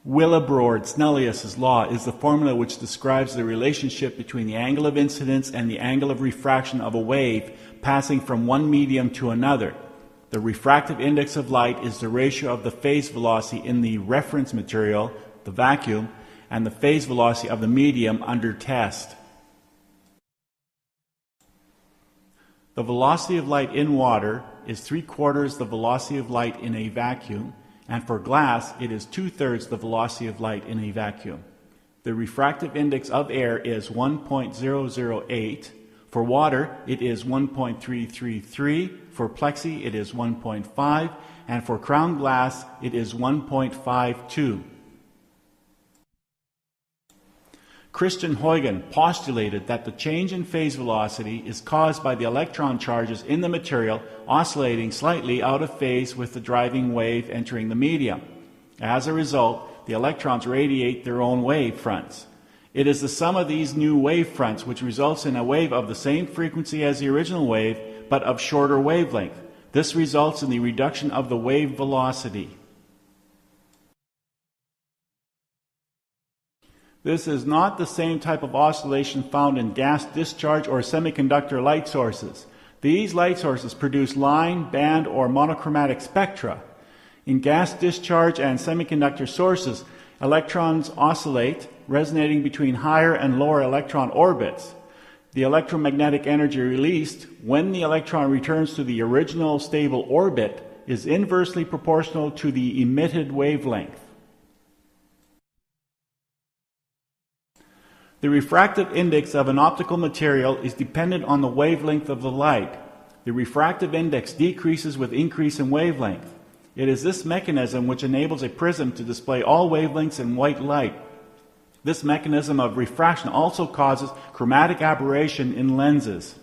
Willebrord-Snellius's law is the formula which describes the relationship between the angle of incidence and the angle of refraction of a wave passing from one medium to another. The refractive index of light is the ratio of the phase velocity in the reference material, the vacuum, and the phase velocity of the medium under test. The velocity of light in water is 3/4 the velocity of light in a vacuum, and for glass it is 2/3 the velocity of light in a vacuum. The refractive index of air is 1.008. For water it is 1.333, for plexi it is 1.5, and for crown glass it is 1.52. Christian Huygens postulated that the change in phase velocity is caused by the electron charges in the material oscillating slightly out of phase with the driving wave entering the medium. As a result, the electrons radiate their own wave fronts. It is the sum of these new wave fronts which results in a wave of the same frequency as the original wave, but of shorter wavelength. This results in the reduction of the wave velocity. This is not the same type of oscillation found in gas discharge or semiconductor light sources. These light sources produce line, band, or monochromatic spectra. In gas discharge and semiconductor sources, electrons oscillate, resonating between higher and lower electron orbits. The electromagnetic energy released when the electron returns to the original stable orbit is inversely proportional to the emitted wavelength. The refractive index of an optical material is dependent on the wavelength of the light. The refractive index decreases with increase in wavelength. It is this mechanism which enables a prism to display all wavelengths in white light. This mechanism of refraction also causes chromatic aberration in lenses.